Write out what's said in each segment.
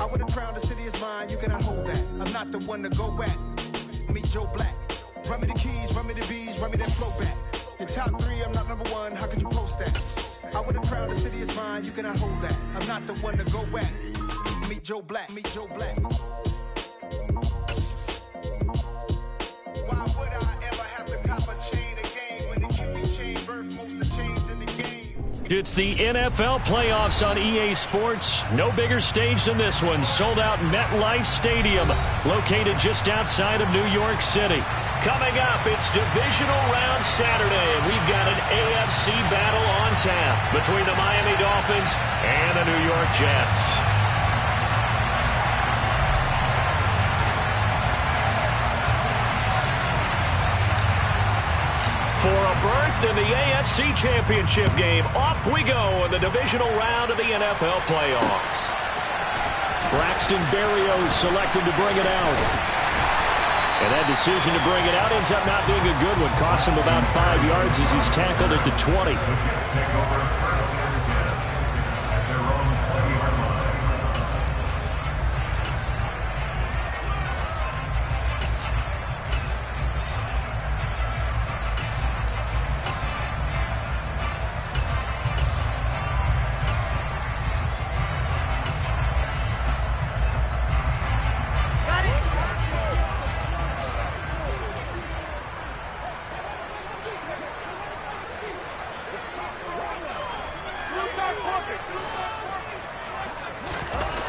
I would have crowned the city is mine, you cannot hold that. I'm not the one to go back. Meet Joe Black. Run me the keys, run me the bees, run me that flow back. In top 3, I'm not number 1, how could you post that? I would have crowned the city is mine, you cannot hold that. I'm not the one to go back. Meet Joe Black, meet Joe Black. Why would I ever have to cop a chain again when the QB chain birthed most of the chains in the game? It's the NFL playoffs on EA Sports. No bigger stage than this one. Sold out MetLife Stadium, located just outside of New York City. Coming up, it's divisional round Saturday, and we've got an AFC battle on tap between the Miami Dolphins and the New York Jets. For a berth in the AFC Championship game, off we go in the divisional round of the NFL playoffs. Braxton Berrios selected to bring it out. And that decision to bring it out ends up not being a good one. Cost him about 5 yards as he's tackled at the 20.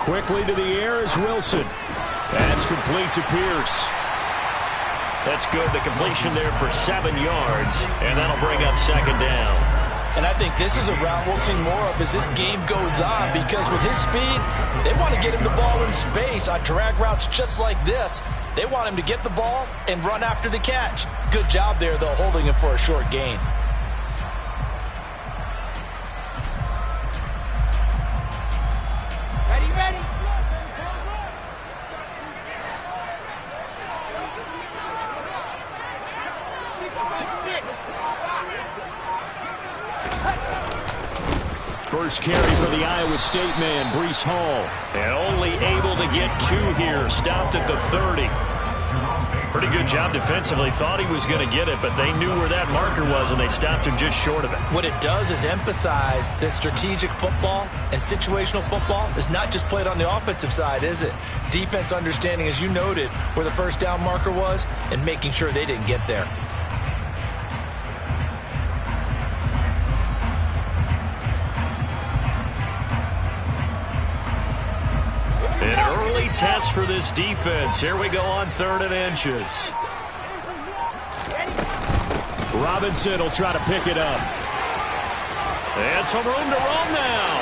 Quickly to the air is Wilson. That's complete to Pierce. That's good. The completion there for 7 yards, and that'll bring up second down. And I think this is a route we'll see more of as this game goes on, because with his speed, they want to get him the ball in space on drag routes just like this. They want him to get the ball and run after the catch. Good job there, though, holding him for a short gain. First carry for the Iowa State man, Breece Hall. And only able to get 2 here. Stopped at the 30. Pretty good job defensively. Thought he was going to get it, but they knew where that marker was, and they stopped him just short of it. What it does is emphasize that strategic football and situational football is not just played on the offensive side, is it? Defense understanding, as you noted, where the first down marker was and making sure they didn't get there. Test for this defense. Here we go on 3rd and inches. Robinson will try to pick it up. And some room to roam now.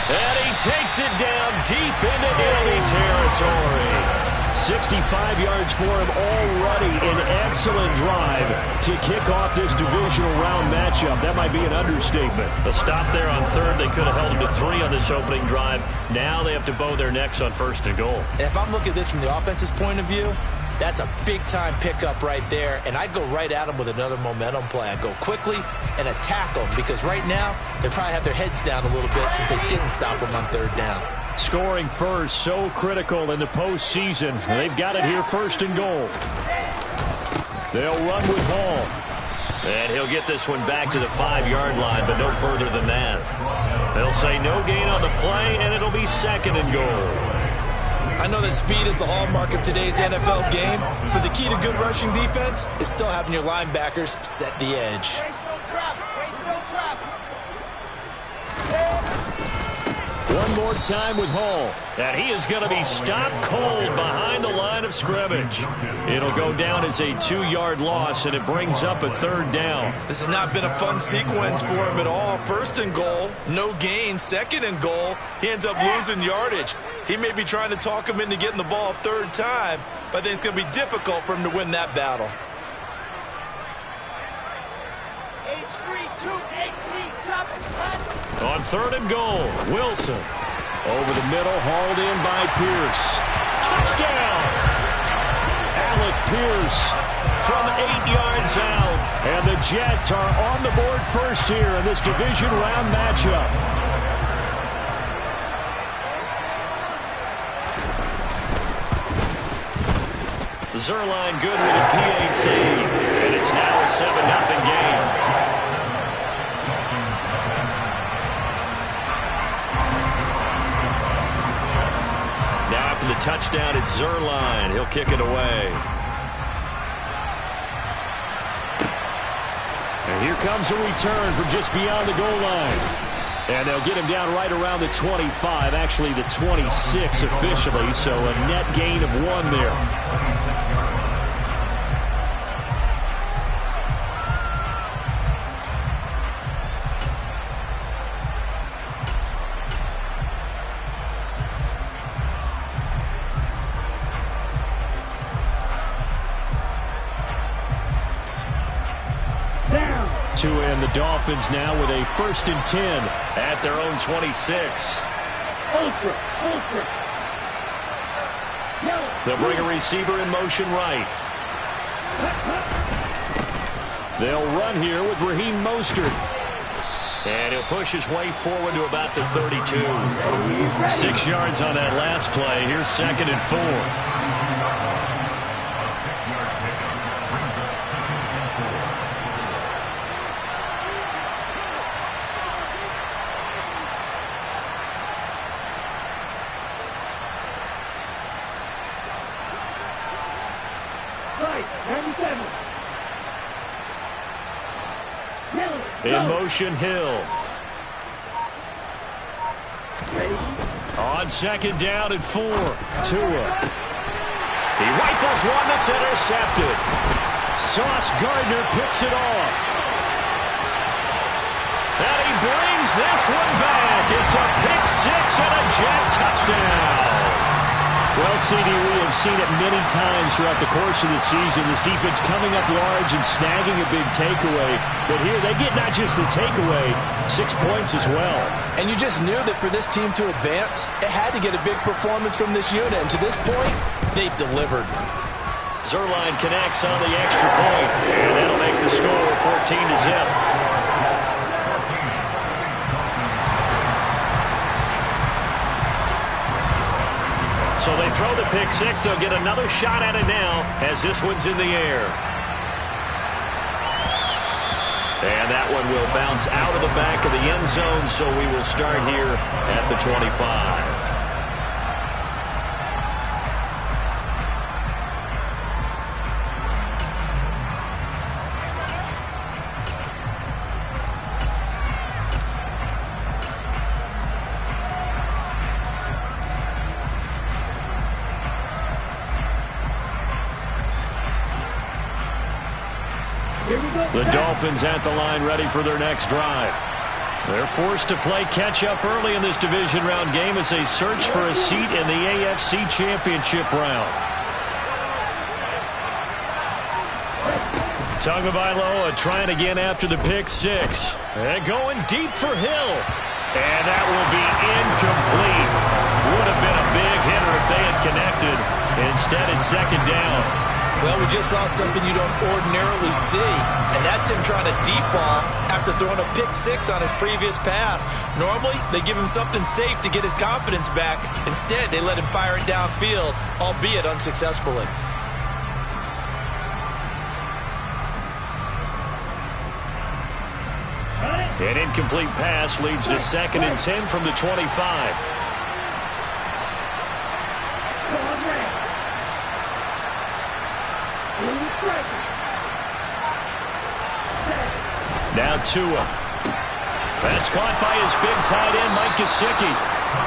And he takes it down deep into enemy territory. 65 yards for him already. An excellent drive to kick off this divisional round matchup. That might be an understatement. A stop there on 3rd. They could have held him to 3 on this opening drive. Now they have to bow their necks on 1st and goal. And if I'm looking at this from the offense's point of view, that's a big-time pickup right there. And I go right at them with another momentum play. I go quickly and attack them, because right now they probably have their heads down a little bit since they didn't stop them on 3rd down. Scoring first, so critical in the postseason. They've got it here, 1st and goal. They'll run with Hall. And he'll get this one back to the 5-yard line, but no further than that. They'll say no gain on the play, and it'll be 2nd and goal. I know that speed is the hallmark of today's NFL game, but the key to good rushing defense is still having your linebackers set the edge. One more time with Hall. And he is going to be stopped cold behind the line of scrimmage. It'll go down as a 2-yard loss, and it brings up a 3rd down. This has not been a fun sequence for him at all. 1st and goal, no gain. 2nd and goal, he ends up losing yardage. He may be trying to talk him into getting the ball 3rd time, but I think it's going to be difficult for him to win that battle. On 3rd and goal, Wilson. Over the middle, hauled in by Pierce. Touchdown! Alec Pierce from 8 yards out. And the Jets are on the board first here in this division round matchup. Zerline good with a PAT, and it's now a 7-0 game. Now after the touchdown, it's Zerline. He'll kick it away. And here comes a return from just beyond the goal line. And they'll get him down right around the 25, actually the 26 officially, so a net gain of 1 there. And the Dolphins now with a 1st and 10 at their own 26. They'll bring a receiver in motion right. They'll run here with Raheem Mostert. And he'll push his way forward to about the 32. 6 yards on that last play. Here's 2nd and 4. In motion, Hill. On 2nd down and 4. Tua. He rifles one that's intercepted. Sauce Gardner picks it off. And he brings this one back. It's a pick 6 and a Jet touchdown. Well, CD, we have seen it many times throughout the course of the season. This defense coming up large and snagging a big takeaway. But here they get not just the takeaway, 6 points as well. And you just knew that for this team to advance, it had to get a big performance from this unit. And to this point, they've delivered. Zerline connects on the extra point, and that'll make the score 14-0. So they throw the pick 6. They'll get another shot at it now as this one's in the air. And that one will bounce out of the back of the end zone, so we will start here at the 25. The Dolphins at the line ready for their next drive. They're forced to play catch-up early in this division round game as they search for a seat in the AFC Championship round. Tagovailoa trying again after the pick 6. And going deep for Hill. And that will be incomplete. Would have been a big hitter if they had connected. Instead, it's 2nd down. Well, we just saw something you don't ordinarily see, and that's him trying to deep ball after throwing a pick 6 on his previous pass. Normally, they give him something safe to get his confidence back. Instead, they let him fire it downfield, albeit unsuccessfully. An incomplete pass leads to 2nd and 10 from the 25. Now Tua. That's caught by his big tight end, Mike Gesicki.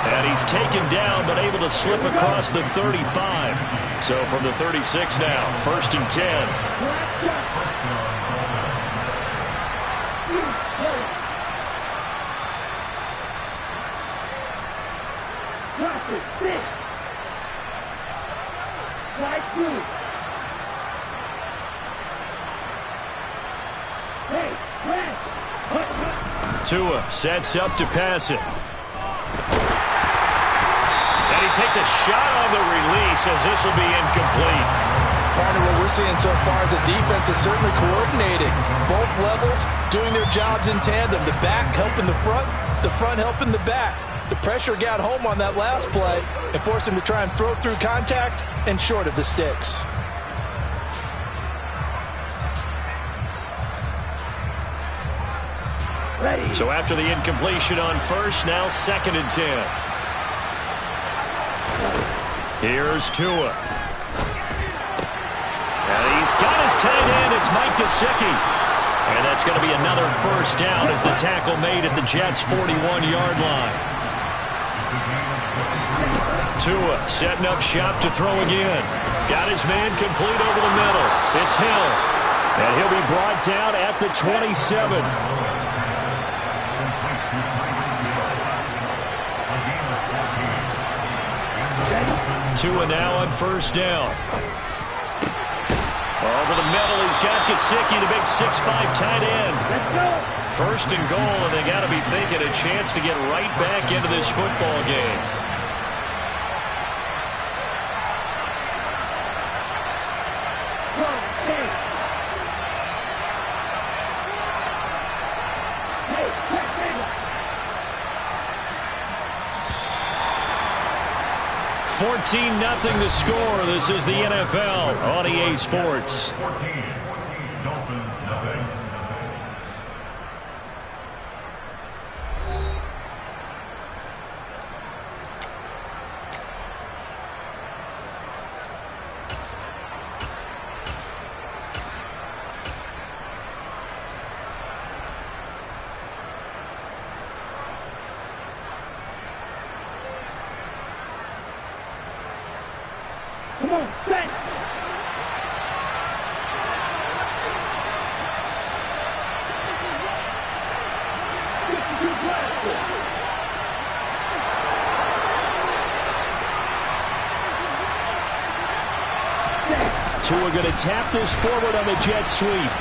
And he's taken down, but able to slip across the 35. So from the 36 now, 1st and 10. Tua sets up to pass it. And he takes a shot on the release as this will be incomplete. Partner, what we're seeing so far is the defense is certainly coordinated. Both levels doing their jobs in tandem. The back helping the front helping the back. The pressure got home on that last play and forced him to try and throw through contact and short of the sticks. So after the incompletion on first, now 2nd and 10. Here's Tua. And he's got his tight end. It's Mike Gesicki. And that's going to be another first down as the tackle made at the Jets' 41-yard line. Tua setting up shop to throw again. Got his man complete over the middle. It's Hill. And he'll be brought down at the 27. Tua now on first down. Over the middle, he's got Gesicki, the big 6'5" tight end. First and goal, and they got to be thinking a chance to get right back into this football game. Nothing the score. This is the NFL on EA Sports. 14, Dolphins, nothing. Tua going to tap this forward on the jet sweep.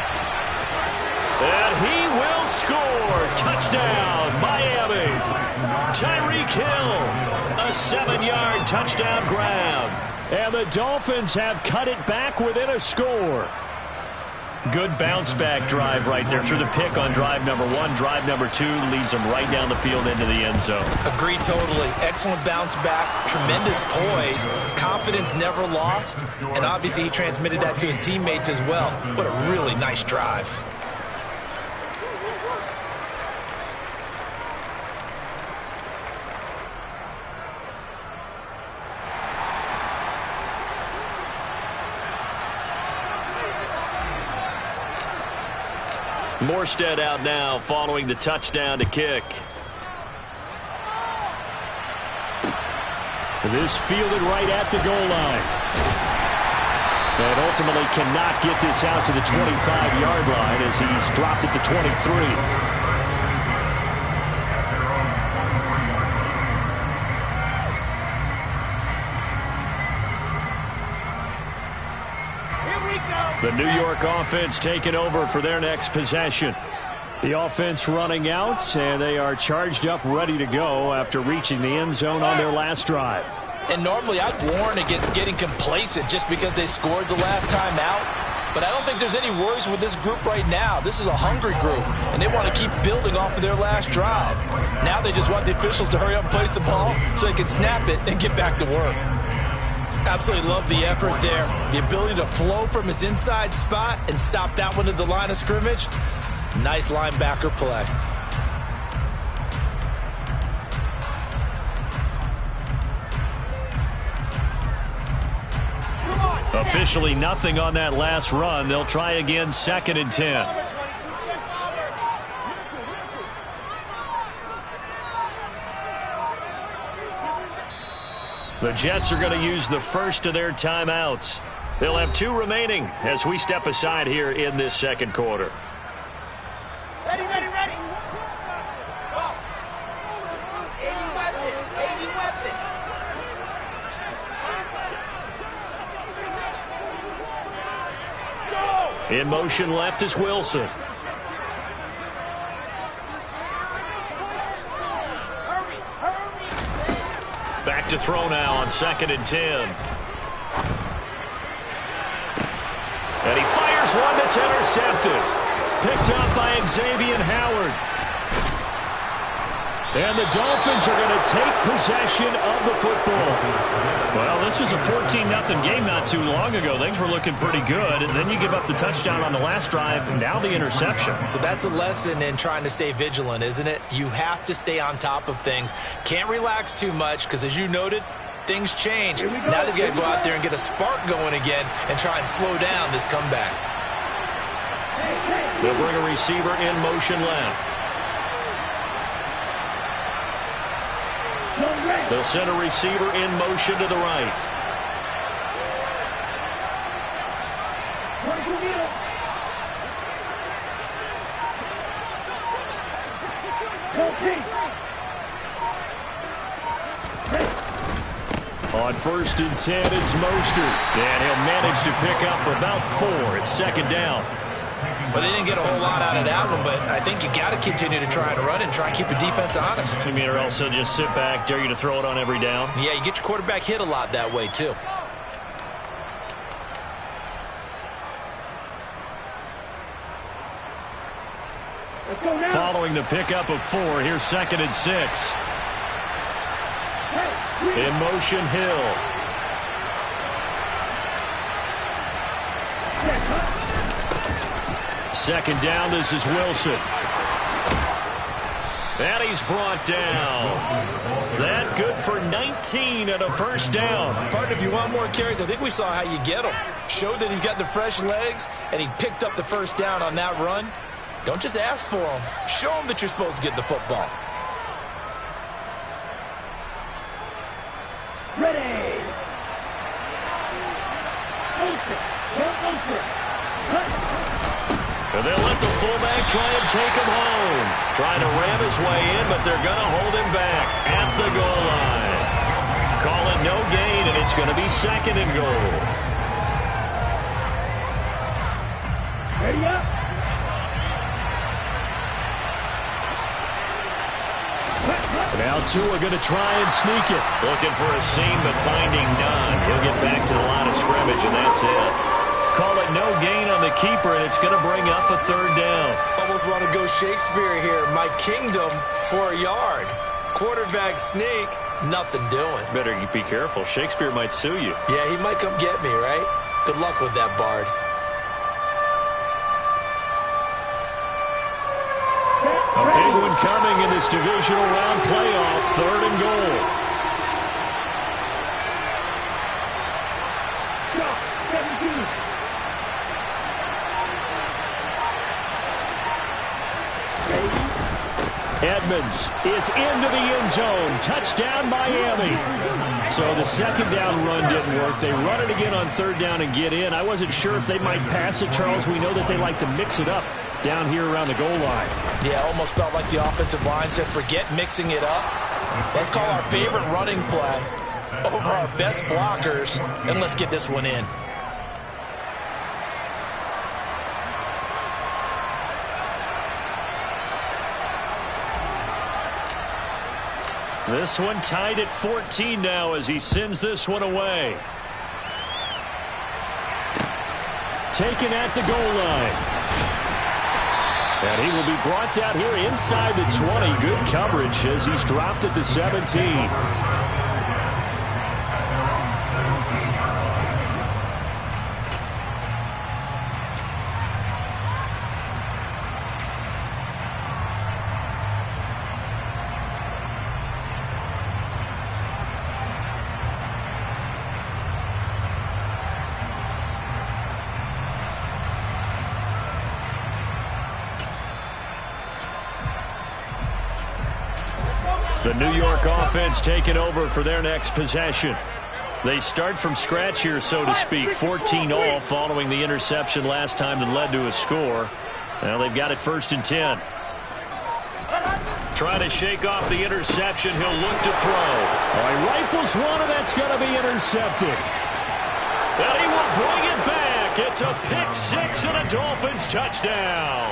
And he will score. Touchdown, Miami. Tyreek Hill, a 7-yard touchdown grab. And the Dolphins have cut it back within a score. Good bounce-back drive right there through the pick on drive number 1. Drive number 2 leads them right down the field into the end zone. Agree totally. Excellent bounce back, tremendous poise, confidence never lost, and obviously he transmitted that to his teammates as well. What a really nice drive. Morstead out now following the touchdown to kick. This fielded right at the goal line. And ultimately cannot get this out to the 25-yard line as he's dropped at the 23. The New York offense taking over for their next possession. The offense running out, and they are charged up, ready to go after reaching the end zone on their last drive. And normally I'd warn against getting complacent just because they scored the last time out. But I don't think there's any worries with this group right now. This is a hungry group, and they want to keep building off of their last drive. Now they just want the officials to hurry up and place the ball so they can snap it and get back to work. Absolutely love the effort there. The ability to flow from his inside spot and stop that one at the line of scrimmage. Nice linebacker play. Officially nothing on that last run. They'll try again, 2nd and 10. The Jets are going to use the first of their timeouts. They'll have 2 remaining as we step aside here in this second quarter. Ready, ready, ready. Go. 80 weapons. Go. In motion left is Wilson. Back to throw now on 2nd and 10. And he fires one that's intercepted. Picked up by Xavier Howard. And the Dolphins are going to take possession of the football. Well, this was a 14-0 game not too long ago. Things were looking pretty good. And then you give up the touchdown on the last drive, and now the interception. So that's a lesson in trying to stay vigilant, isn't it? You have to stay on top of things. Can't relax too much because, as you noted, things change. Now they've got to go out there and get a spark going again and try and slow down this comeback. They'll bring a receiver in motion left. They'll send a receiver in motion to the right. On 1st and 10, it's Mostert. And he'll manage to pick up about 4. It's 2nd down. Well, they didn't get a whole lot out of that one, but I think you got to continue to try and run and try and keep the defense honest. You mean, or else they'll just sit back, dare you to throw it on every down? Yeah, you get your quarterback hit a lot that way, too. Following the pickup of 4, here's 2nd and 6. In motion, Hill. Second down, this is Wilson. And he's brought down. That good for 19 and a 1st down. Partner, if you want more carries, I think we saw how you get him. Showed that he's got the fresh legs, and he picked up the 1st down on that run. Don't just ask for him. Show him that you're supposed to get the football. Ready. And they'll let the fullback try and take him home. Trying to ram his way in, but they're going to hold him back at the goal line. Call it no gain, and it's going to be 2nd and goal. Ready up. Now Tua going to try and sneak it. Looking for a seam, but finding none. He'll get back to the line of scrimmage, and that's it. Call it no gain on the keeper, and it's going to bring up a 3rd down. Almost want to go Shakespeare here. My kingdom for a yard. Quarterback sneak, nothing doing. Better be careful. Shakespeare might sue you. Yeah, he might come get me, right? Good luck with that, Bard. A big one coming in this divisional round playoff. 3rd and goal. Edmonds is into the end zone. Touchdown, Miami. So the 2nd down run didn't work. They run it again on 3rd down and get in. I wasn't sure if they might pass it, Charles. We know that they like to mix it up down here around the goal line. Yeah, almost felt like the offensive line said, forget mixing it up. Let's call our favorite running play over our best blockers, and let's get this one in. This one tied at 14 now as he sends this one away. Taken at the goal line. And he will be brought down here inside the 20. Good coverage as he's dropped at the 17. The New York offense taking over for their next possession. They start from scratch here, so to speak. 14-all following the interception last time that led to a score. Now they've got it 1st and 10. Trying to shake off the interception. He'll look to throw. Oh, he rifles one, and that's going to be intercepted. And he will bring it back. It's a pick 6 and a Dolphins touchdown.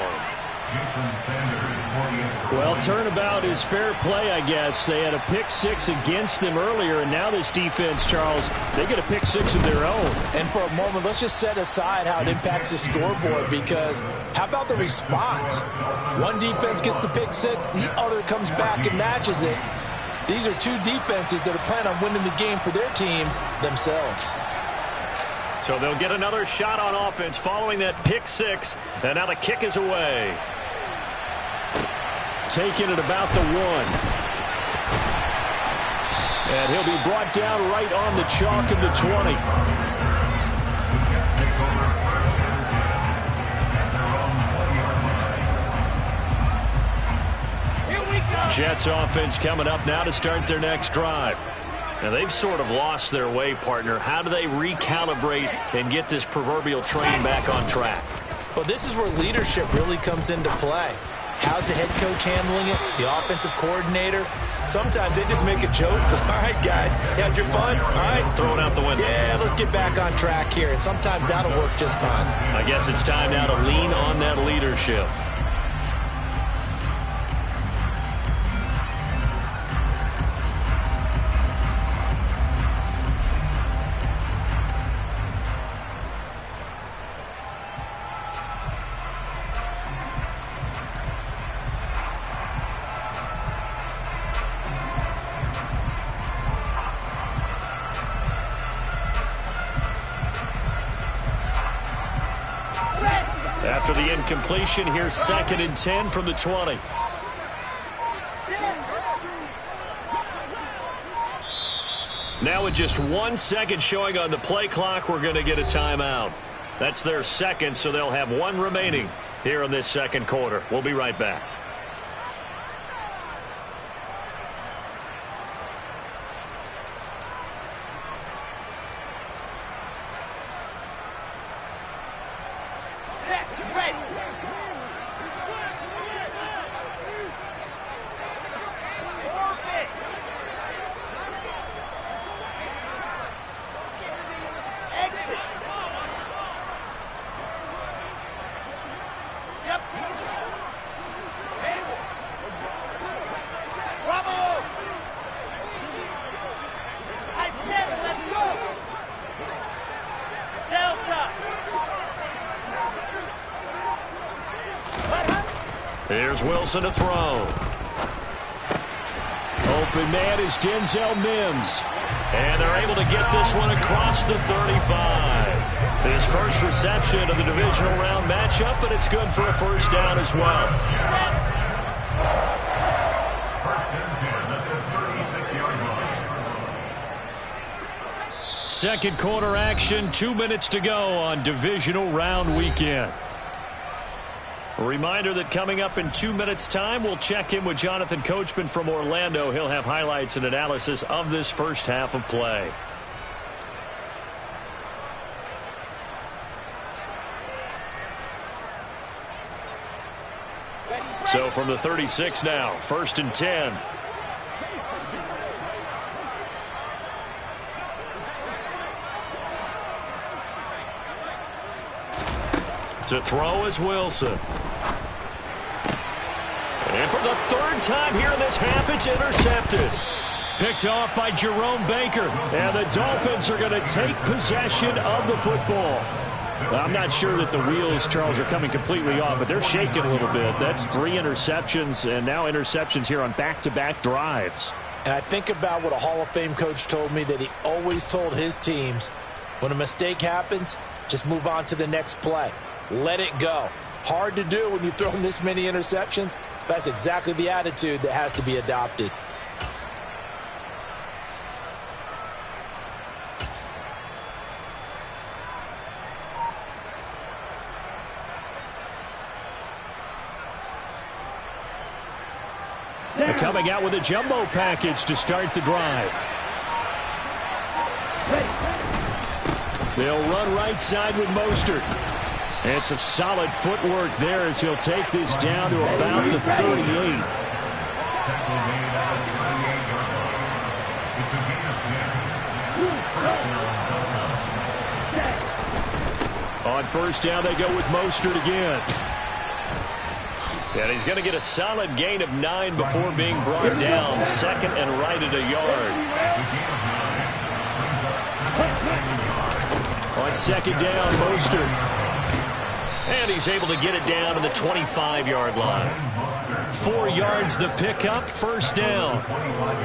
Houston Standard 48. Well, turnabout is fair play, I guess. They had a pick six against them earlier, and now this defense, Charles, they get a pick six of their own. And for a moment, let's just set aside how it impacts the scoreboard, because how about the response? One defense gets the pick six, the other comes back and matches it. These are two defenses that are planning on winning the game for their teams themselves. So they'll get another shot on offense following that pick six, and now the kick is away. Taking it about the 1. And he'll be brought down right on the chalk of the 20. Jets offense coming up now to start their next drive. Now, they've sort of lost their way, partner. How do they recalibrate and get this proverbial train back on track? Well, this is where leadership really comes into play. How's the head coach handling it? The offensive coordinator? Sometimes they just make a joke. All right, guys, you had your fun? All right. Throw it out the window. Yeah, let's get back on track here. And sometimes that'll work just fine. I guess it's time now to lean on that leadership. After the incompletion, here's 2nd and 10 from the 20. Now with just 1 second showing on the play clock, we're going to get a timeout. That's their second, so they'll have 1 remaining here in this second quarter. We'll be right back. Here's Wilson to throw. Open man is Denzel Mims. And they're able to get this one across the 35. His first reception of the divisional round matchup, but it's good for a first down as well. First and 10 at the 36-yard line. Second quarter action, 2 minutes to go on divisional round weekend. A reminder that coming up in 2 minutes' time, we'll check in with Jonathan Coachman from Orlando. He'll have highlights and analysis of this first half of play. So from the 36 now, 1st and 10. To throw is Wilson. And for the 3rd time here in this half, it's intercepted. Picked off by Jerome Baker. And the Dolphins are going to take possession of the football. I'm not sure that the wheels, Charles, are coming completely off, but they're shaking a little bit. That's 3 interceptions, and now interceptions here on back-to-back drives. And I think about what a Hall of Fame coach told me, that he always told his teams, when a mistake happens, just move on to the next play. Let it go. Hard to do when you've thrown this many interceptions. That's exactly the attitude that has to be adopted. They're coming out with a jumbo package to start the drive. They'll run right side with Mostert. And some solid footwork there as he'll take this down to about the 38. On first down, they go with Mostert again. And he's going to get a solid gain of 9 before being brought down. Second and right at a yard. On second down, Mostert. And he's able to get it down to the 25-yard line. 4 yards the pickup, first down.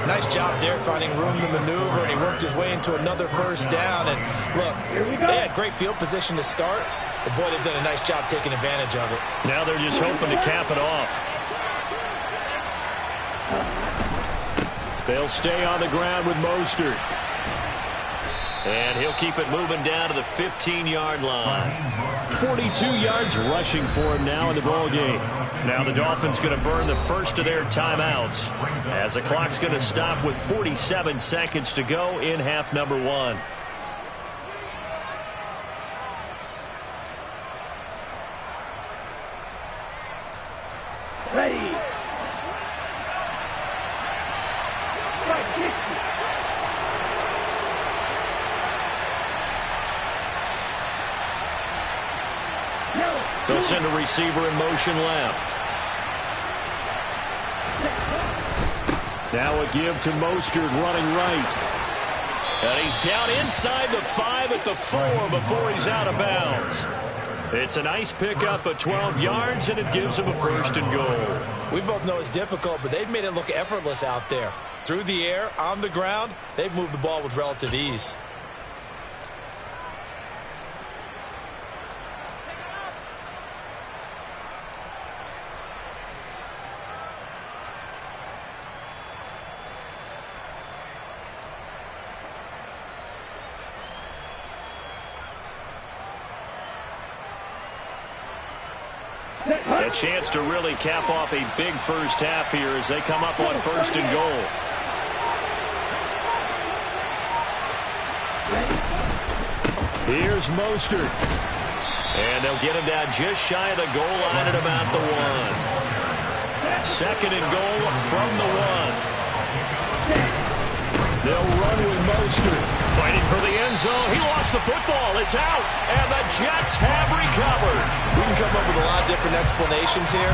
Nice job there finding room to maneuver, and he worked his way into another first down. And look, they had great field position to start, but boy, they've done a nice job taking advantage of it. Now they're just hoping to cap it off. They'll stay on the ground with Mostert. And he'll keep it moving down to the 15-yard line. 42 yards rushing for him now in the ball game. Now the Dolphins going to burn the first of their timeouts as the clock's going to stop with 47 seconds to go in half number 1. Ready. They'll send a receiver in motion left. Now a give to Mostert running right. And he's down inside the 5 at the 4 before he's out of bounds. It's a nice pickup of 12 yards, and it gives him a first and goal. We both know it's difficult, but they've made it look effortless out there. Through the air, on the ground, they've moved the ball with relative ease. A chance to really cap off a big first half here as they come up on first and goal. Here's Mostert. And they'll get him down just shy of the goal line at about the 1. Second and goal from the 1. They'll run with Mostert. Fighting for the end zone. He lost the football. It's out. And the Jets have recovered. We can come up with a lot of different explanations here.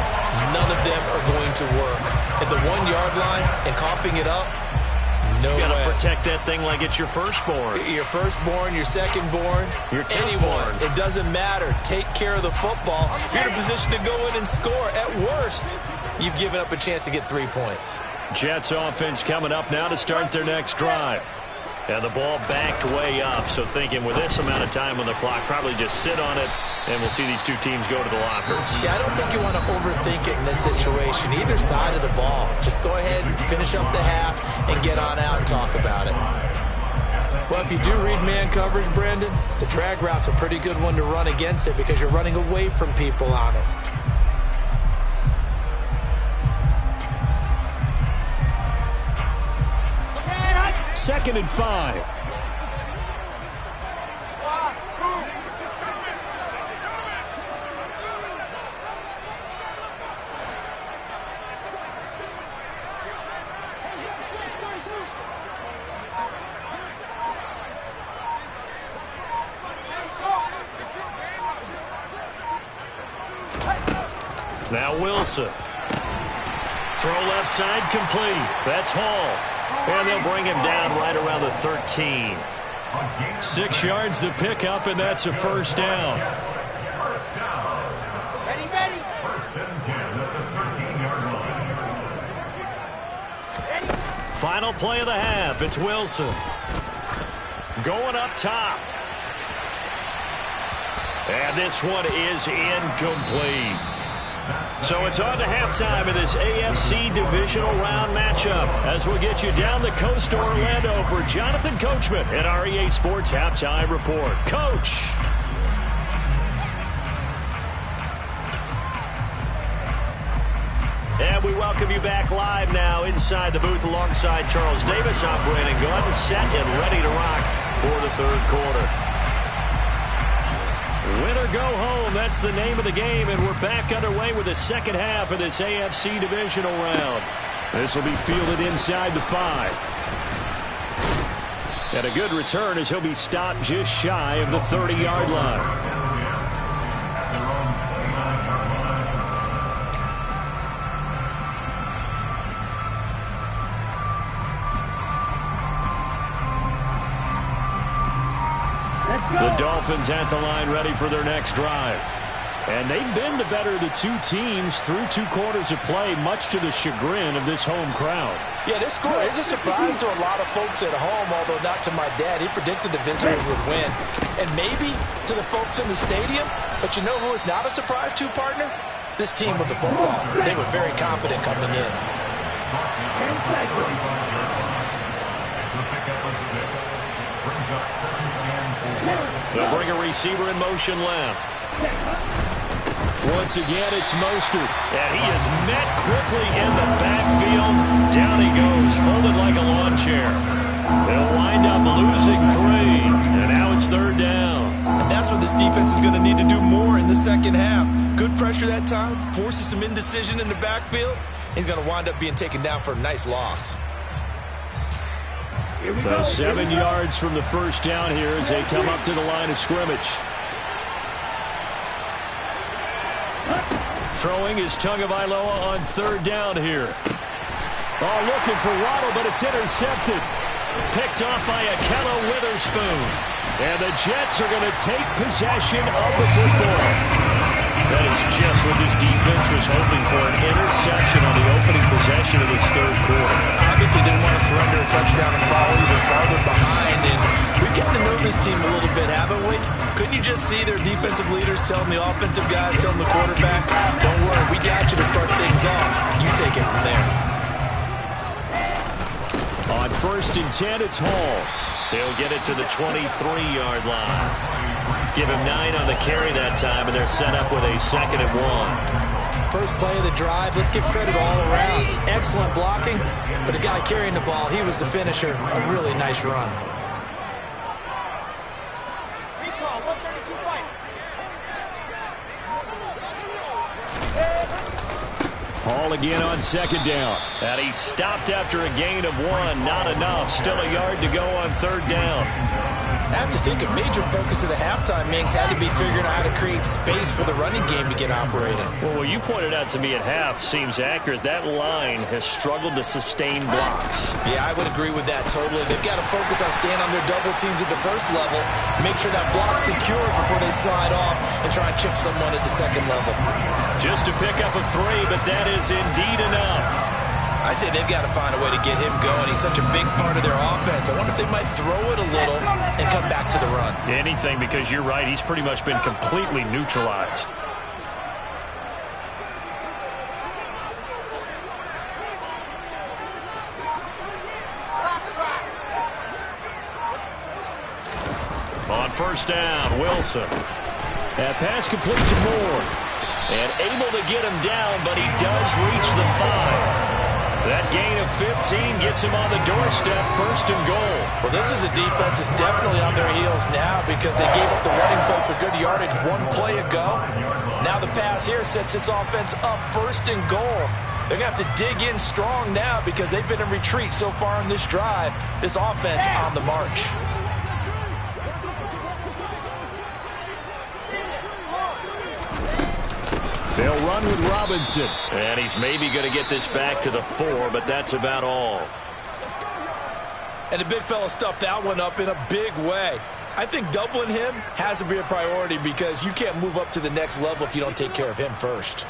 None of them are going to work. At the 1-yard line and coughing it up, no way. You got to protect that thing like it's your firstborn. Your firstborn, your secondborn, your anyone. It doesn't matter. Take care of the football. You're in a position to go in and score. At worst, you've given up a chance to get 3 points. Jets offense coming up now to start their next drive. And the ball backed way up, so thinking with this amount of time on the clock, probably just sit on it, and we'll see these two teams go to the lockers. Yeah, I don't think you want to overthink it in this situation. Either side of the ball. Just go ahead and finish up the half and get on out and talk about it. Well, if you do read man coverage, Brandon, the drag route's a pretty good one to run against it because you're running away from people on it. Second and 5. Now Wilson. Throw left side complete. That's Hall. And they'll bring him down right around the 13. 6 yards the pickup, and that's a first down. Ready. First and 10 at the 13-yard line. Final play of the half. It's Wilson. Going up top. And this one is incomplete. So it's on to halftime in this AFC divisional round matchup as we'll get you down the coast to Orlando for Jonathan Coachman at our EA Sports Halftime Report. Coach. And we welcome you back live now inside the booth alongside Charles Davis. I'm Brandon Gunn, set and ready to rock for the third quarter. Win or go home, that's the name of the game, and we're back underway with the second half of this AFC divisional round. This will be fielded inside the 5. And a good return as he'll be stopped just shy of the 30-yard line. The Dolphins at the line ready for their next drive. And they've been the better of the two teams through 2 quarters of play, much to the chagrin of this home crowd. Yeah, this score is a surprise to a lot of folks at home, although not to my dad. He predicted the visitors would win. And maybe to the folks in the stadium, but you know who is not a surprise to, partner? This team with the football. They were very confident coming in. They'll bring a receiver in motion left. Once again, it's Mostert, and he is met quickly in the backfield. Down he goes, folded like a lawn chair. They'll wind up losing 3, and now it's 3rd down. And that's what this defense is going to need to do more in the second half. Good pressure that time, forces some indecision in the backfield. He's going to wind up being taken down for a nice loss. So 7 yards from the first down here as they come up to the line of scrimmage. Throwing is Tagovailoa on 3rd down here. Oh, looking for Waddle, but it's intercepted. Picked off by Akello Witherspoon. And the Jets are going to take possession of the football. That is just what this defense was hoping for, an interception on the opening possession of this 3rd quarter. Obviously didn't want to surrender a touchdown and fall even farther behind. And we've gotten to know this team a little bit, haven't we? Couldn't you just see their defensive leaders telling the offensive guys, telling the quarterback, don't worry, we got you to start things off. You take it from there. On 1st and 10, it's Hall. They'll get it to the 23-yard line. Give him 9 on the carry that time, and they're set up with a 2nd and 1. First play of the drive, let's give credit all around. Excellent blocking, but the guy carrying the ball, he was the finisher. A really nice run. Hall again on 2nd down. And he stopped after a gain of 1. Not enough. Still a yard to go on 3rd down. I have to think a major focus of the halftime, Minks, had to be figuring out how to create space for the running game to get operating. Well, what you pointed out to me at half seems accurate. That line has struggled to sustain blocks. Yeah, I would agree with that totally. They've got to focus on staying on their double teams at the first level, make sure that block's secure before they slide off and try and chip someone at the 2nd level. Just to pick up a 3, but that is indeed enough. I'd say they've got to find a way to get him going. He's such a big part of their offense. I wonder if they might throw it a little and come back to the run. Anything, because you're right. He's pretty much been completely neutralized. On 1st down, Wilson. That pass complete to Moore. And able to get him down, but he does reach the 5. That gain of 15 gets him on the doorstep, 1st and goal. Well, this is a defense that's definitely on their heels now because they gave up the running play for good yardage 1 play ago. Now the pass here sets this offense up 1st and goal. They're going to have to dig in strong now because they've been in retreat so far in this drive. This offense on the march. They'll run with Robinson. And he's maybe going to get this back to the 4, but that's about all. And the big fella stuffed that one up in a big way. I think doubling him has to be a priority because you can't move up to the next level if you don't take care of him first.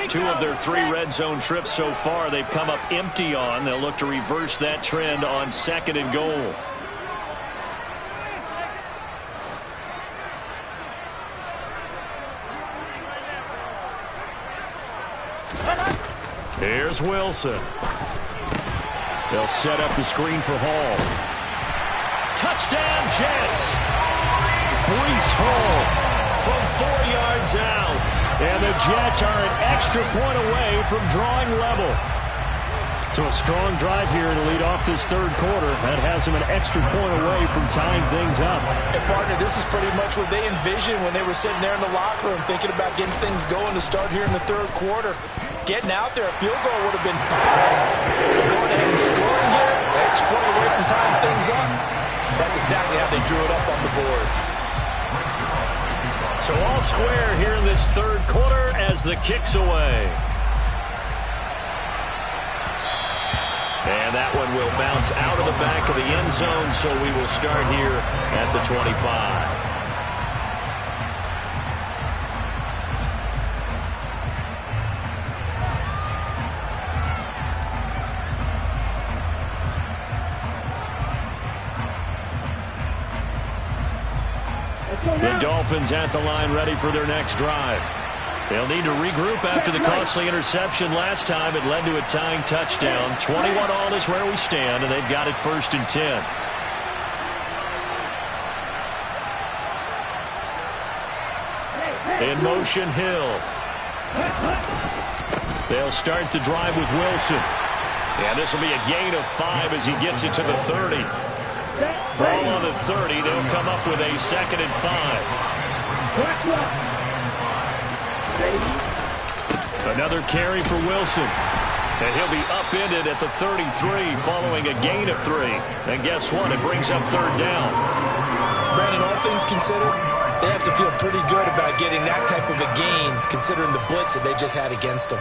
2 of their 3 red zone trips so far they've come up empty on. They'll look to reverse that trend on 2nd and goal. Here's Wilson. They'll set up the screen for Hall. Touchdown, Jets! Breece Hall from 4 yards out. And the Jets are an extra point away from drawing level. So a strong drive here to lead off this 3rd quarter. That has them an extra point away from tying things up. And partner, this is pretty much what they envisioned when they were sitting there in the locker room thinking about getting things going to start here in the 3rd quarter. Getting out there, a field goal would have been fine. But going ahead and scoring here, extra point away from tying things up. That's exactly how they drew it up on the board. So all square here in this 3rd quarter as the kick's away. And that one will bounce out of the back of the end zone, so we will start here at the 25. The Dolphins at the line, ready for their next drive. They'll need to regroup after the costly interception last time. It led to a tying touchdown. 21-all is where we stand, and they've got it 1st and 10. In motion, Hill. They'll start the drive with Wilson. And this will be a gain of 5 as he gets it to the 30. Ball on the 30. They'll come up with a 2nd and 5. Another carry for Wilson. And he'll be upended at the 33 following a gain of 3. And guess what? It brings up 3rd down. Brandon, all things considered, they have to feel pretty good about getting that type of a gain considering the blitz that they just had against them.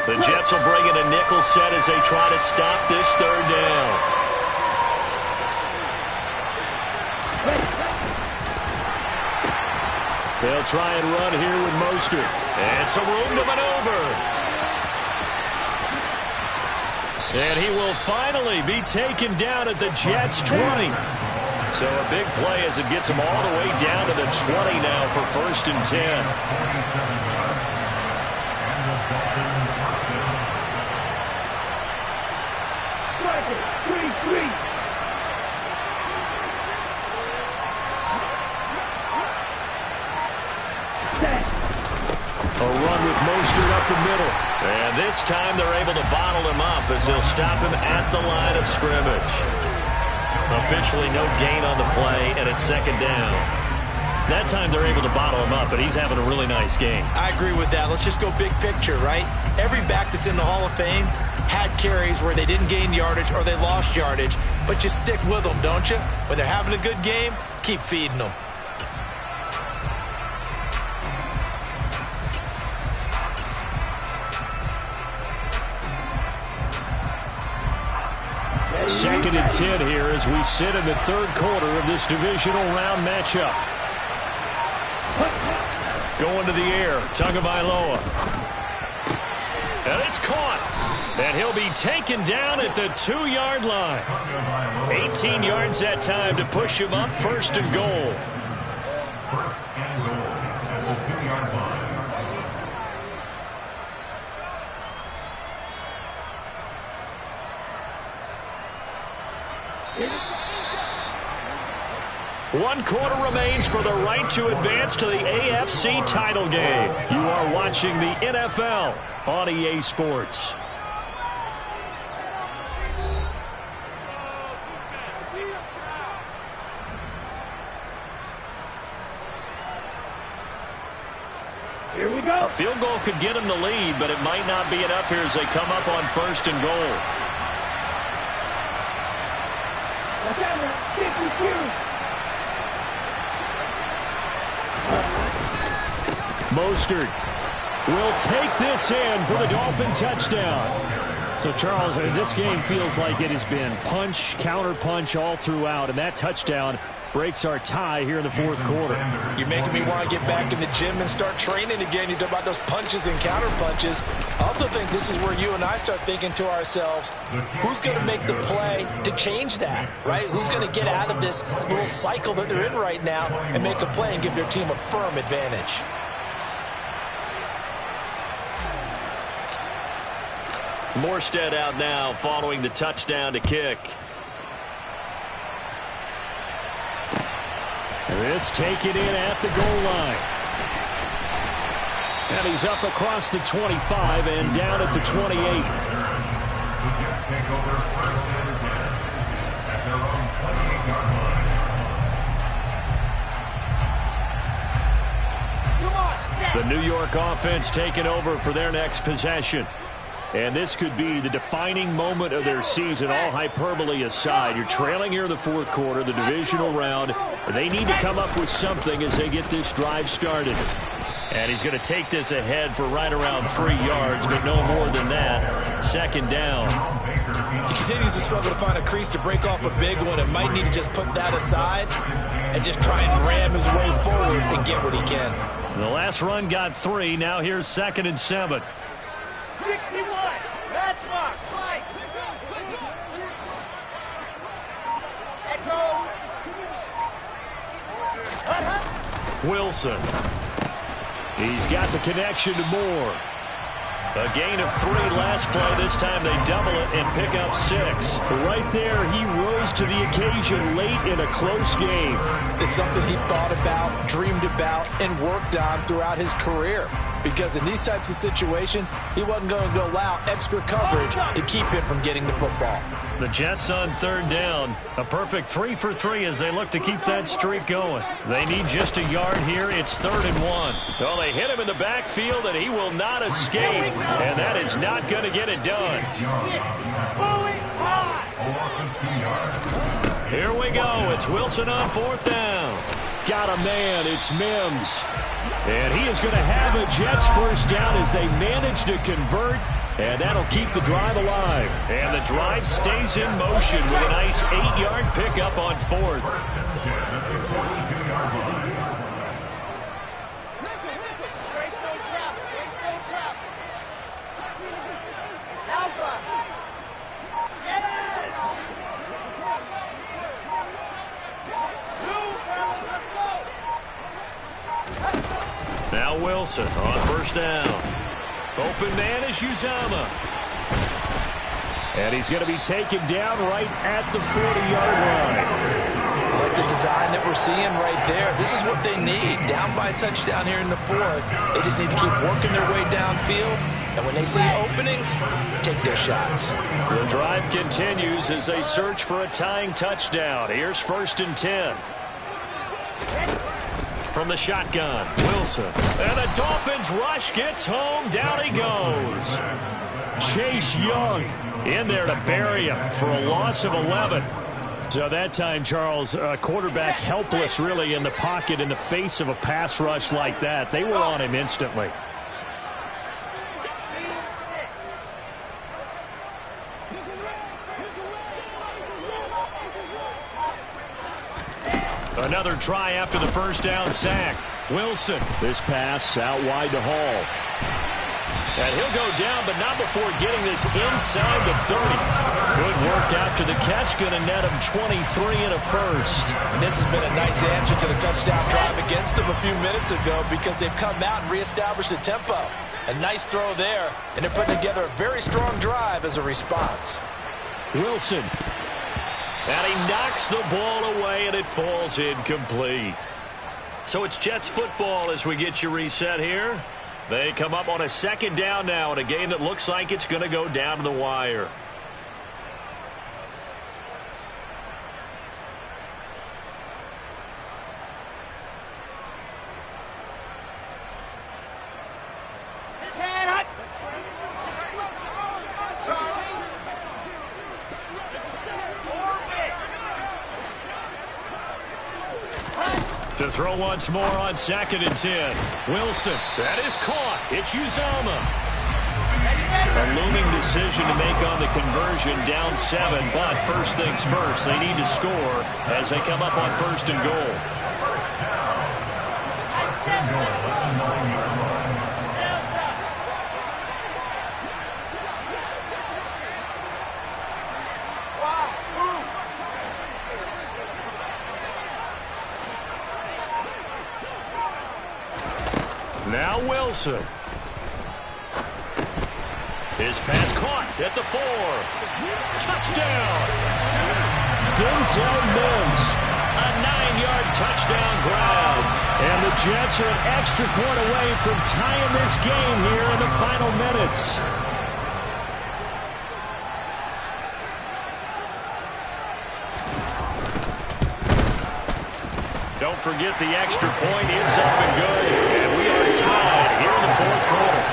The Jets will bring in a nickel set as they try to stop this 3rd down. They'll try and run here with Mostert. And some room to maneuver. And he will finally be taken down at the Jets' 20. So a big play as it gets him all the way down to the 20 now for 1st and 10. A run with Mostert up the middle. And this time they're able to bottle him up as they'll stop him at the line of scrimmage. Officially no gain on the play, and it's 2nd down. That time they're able to bottle him up, but he's having a really nice game. I agree with that. Let's just go big picture, right? Every back that's in the Hall of Fame had carries where they didn't gain yardage or they lost yardage, but you stick with them, don't you? When they're having a good game, keep feeding them. Second and 10 here as we sit in the 3rd quarter of this divisional round matchup. Going to the air, Tagovailoa. And it's caught. And he'll be taken down at the 2-yard line. 18 yards that time to push him up 1st and goal. 1st and goal at the 2-yard line. One quarter remains for the right to advance to the AFC title game. You are watching the NFL on EA Sports. Here we go. A field goal could get them the lead, but it might not be enough here as they come up on 1st and goal. Mostert will take this in for the Dolphin touchdown. So, Charles, this game feels like it has been punch, counter punch all throughout, and that touchdown breaks our tie here in the 4th quarter. You're making me want to get back in the gym and start training again. You talk about those punches and counter punches. I also think this is where you and I start thinking to ourselves, who's going to make the play to change that, right? Who's going to get out of this little cycle that they're in right now and make a play and give their team a firm advantage? Morstead out now following the touchdown to kick. This taken in at the goal line. And he's up across the 25 and down at the 28. The Jets take over 1st and 10 at their own 28-yard line. The New York offense taking over for their next possession. And this could be the defining moment of their season, all hyperbole aside. You're trailing here in the fourth quarter, the divisional round. They need to come up with something as they get this drive started. And he's going to take this ahead for right around 3 yards, but no more than that. Second down. He continues to struggle to find a crease to break off a big one and might need to just put that aside and just try and ram his way forward and get what he can. The last run got 3. Now here's 2nd and 7. 61. Matchbox. Light. Echo. Wilson. He's got the connection to Moore. A gain of 3 last play. This time they double it and pick up 6. Right there, he rose to the occasion late in a close game. It's something he thought about, dreamed about, and worked on throughout his career. Because in these types of situations, he wasn't going to allow extra coverage to keep him from getting the football. The Jets on 3rd down. A perfect 3 for 3 as they look to keep that streak going. They need just a yard here. It's 3rd and 1. Well, they hit him in the backfield, and he will not escape. And that is not going to get it done. Here we go. It's Wilson on 4th down. Got a man. It's Mims. And he is going to have a Jets first down as they manage to convert. And that'll keep the drive alive. And the drive stays in motion with a nice 8-yard pickup on 4th. Now Wilson on 1st down. Open man is Uzama. And he's going to be taken down right at the 40-yard line. I like the design that we're seeing right there. This is what they need. Down by a touchdown here in the 4th. They just need to keep working their way downfield. And when they see openings, take their shots. The drive continues as they search for a tying touchdown. Here's 1st and 10. From the shotgun, Wilson. And the Dolphins rush gets home. Down he goes. Chase Young in there to bury him for a loss of 11. So that time, Charles, quarterback helpless really in the pocket in the face of a pass rush like that. They were on him instantly. Another try after the first down sack. Wilson. This pass out wide to Hall. And he'll go down, but not before getting this inside the 30. Good work after the catch. Going to net him 23 and a first. And this has been a nice answer to the touchdown drive against him a few minutes ago because they've come out and reestablished the tempo. A nice throw there, and they're putting together a very strong drive as a response. Wilson. And he knocks the ball away, and it falls incomplete. So it's Jets football as we get you reset here. They come up on a 2nd down now in a game that looks like it's going to go down to the wire. To throw once more on 2nd and 10. Wilson. That is caught. It's Uzama. A looming decision to make on the conversion, down 7. But first things first, they need to score as they come up on 1st and goal. Now Wilson. His pass caught at the 4. Touchdown. Denzel Mims. A 9-yard touchdown grab. And the Jets are an extra point away from tying this game here in the final minutes. Don't forget the extra point. It's up and good. And we are tied here in the 4th quarter.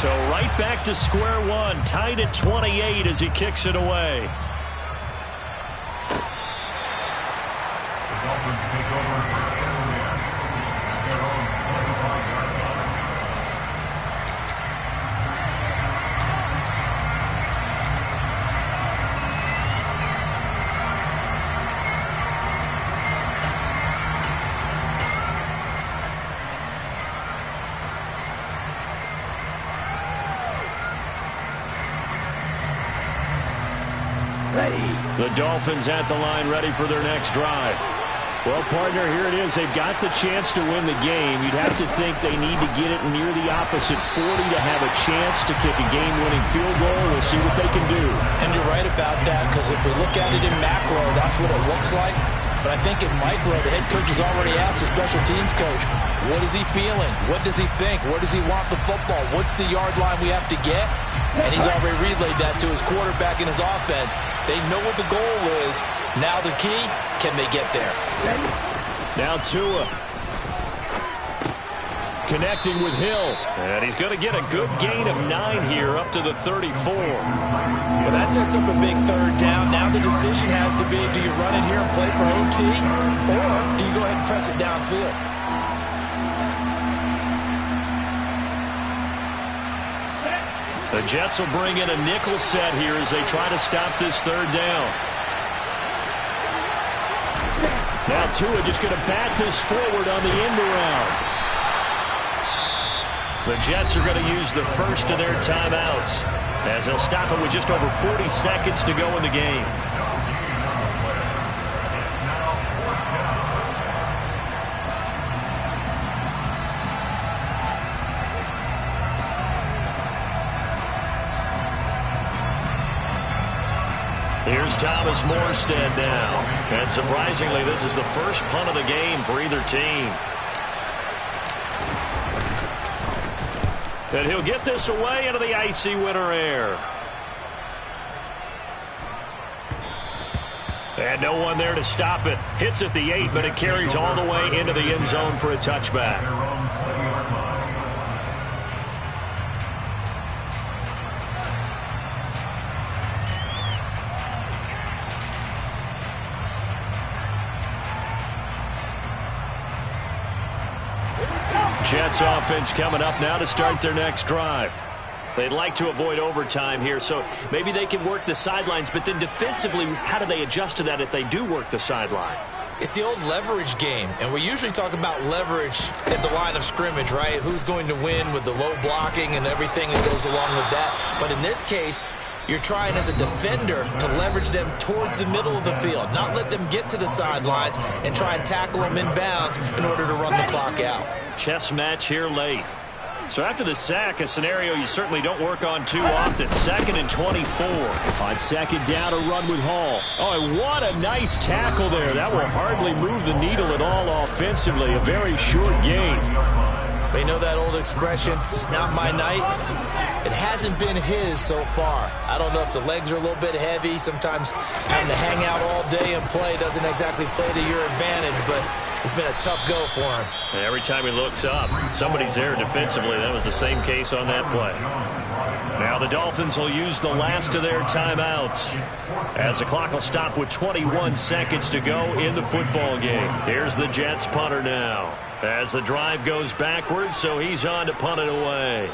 So right back to square one, tied at 28 as he kicks it away. The Dolphins take over first down at their own 25-yard line. The Dolphins at the line ready for their next drive. Well, partner, here it is. They've got the chance to win the game. You'd have to think they need to get it near the opposite 40 to have a chance to kick a game-winning field goal. We'll see what they can do. And you're right about that, because if we look at it in macro, that's what it looks like. But I think in micro, the head coach has already asked the special teams coach, what is he feeling? What does he think? Where does he want the football? What's the yard line we have to get? And he's already relayed that to his quarterback and his offense. They know what the goal is. Now the key, can they get there? Now Tua connecting with Hill. And he's going to get a good gain of 9 here up to the 34. Well, that sets up a big third down. Now the decision has to be, do you run it here and play for OT? Or do you go ahead and press it downfield? The Jets will bring in a nickel set here as they try to stop this third down. Now Tua just going to bat this forward on the end around. The Jets are going to use the first of their timeouts as they'll stop it with just over 40 seconds to go in the game. Here's Thomas Morstead now. And surprisingly, this is the first punt of the game for either team. And he'll get this away into the icy winter air. And no one there to stop it. Hits at the 8, but it carries all the way into the end zone for a touchback. Jets offense coming up now to start their next drive. They'd like to avoid overtime here, so maybe they can work the sidelines, but then defensively, how do they adjust to that if they do work the sideline? It's the old leverage game, and we usually talk about leverage at the line of scrimmage, right? Who's going to win with the low blocking and everything that goes along with that. But in this case, you're trying as a defender to leverage them towards the middle of the field, not let them get to the sidelines and try and tackle them inbounds in order to run the clock out. Chess match here late. So after the sack, a scenario you certainly don't work on too often. 2nd and 24. On second down, a run with Hall. Oh, and what a nice tackle there. That will hardly move the needle at all offensively. A very short gain. They know that old expression, it's not my night. It hasn't been his so far. I don't know if the legs are a little bit heavy. Sometimes having to hang out all day and play doesn't exactly play to your advantage, but it's been a tough go for him. Every time he looks up, somebody's there defensively. That was the same case on that play. Now the Dolphins will use the last of their timeouts as the clock will stop with 21 seconds to go in the football game. Here's the Jets punter now as the drive goes backwards, so he's on to punt it away.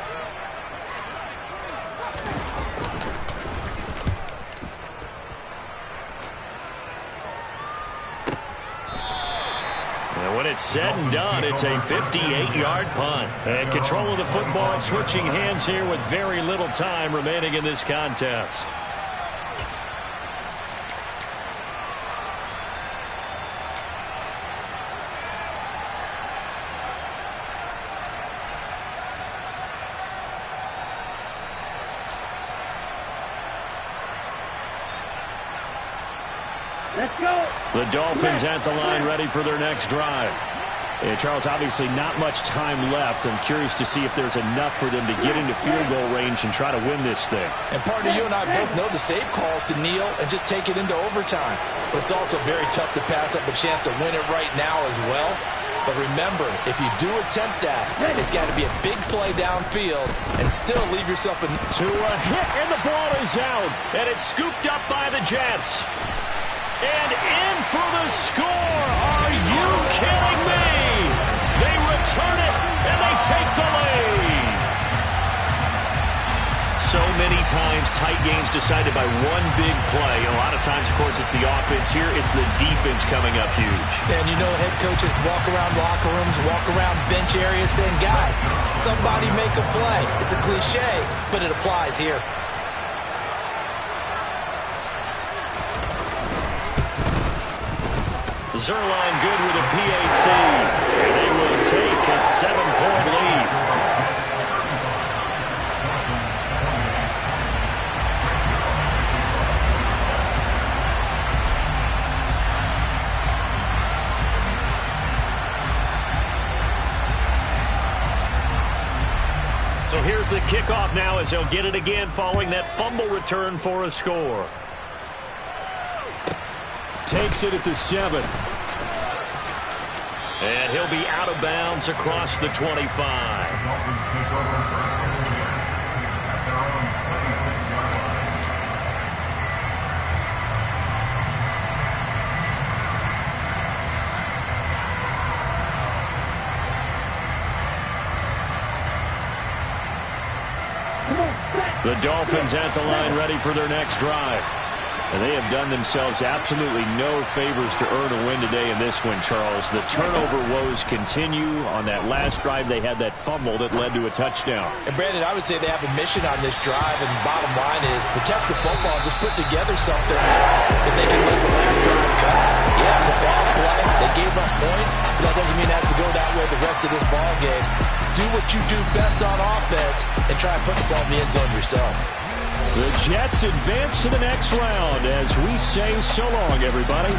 And when it's said and done, it's a 58-yard punt. And control of the football switching hands here with very little time remaining in this contest. Let's go. The Dolphins at the line ready for their next drive. And Charles, obviously not much time left. I'm curious to see if there's enough for them to get into field goal range and try to win this thing. And partner, you and I both know the safe calls to kneel and just take it into overtime. But it's also very tough to pass up a chance to win it right now as well. But remember, if you do attempt that, it's got to be a big play downfield and still leave yourself to a hit, and the ball is out. And it's scooped up by the Jets. And in for the score. Are you kidding me? They return it, and they take the lead. So many times, tight games decided by one big play. A lot of times, of course, it's the offense. Here, it's the defense coming up huge. And you know, head coaches walk around locker rooms, walk around bench areas saying, guys, somebody make a play. It's a cliche, but it applies here. Zerline good with a PAT. And they will take a 7-point lead. So here's the kickoff now as he'll get it again following that fumble return for a score. Takes it at the 7. And he'll be out of bounds across the 25. The Dolphins at the line ready for their next drive. And they have done themselves absolutely no favors to earn a win today in this one, Charles. The turnover woes continue. On that last drive, they had that fumble that led to a touchdown. And, Brandon, I would say they have a mission on this drive, and the bottom line is protect the football, just put together something that they can let the last drive cut. Yeah, it's a bad play. They gave up points, but that doesn't mean it has to go that way the rest of this ball game. Do what you do best on offense and try and put the ball in the end zone yourself. The Jets advance to the next round as we say so long, everybody.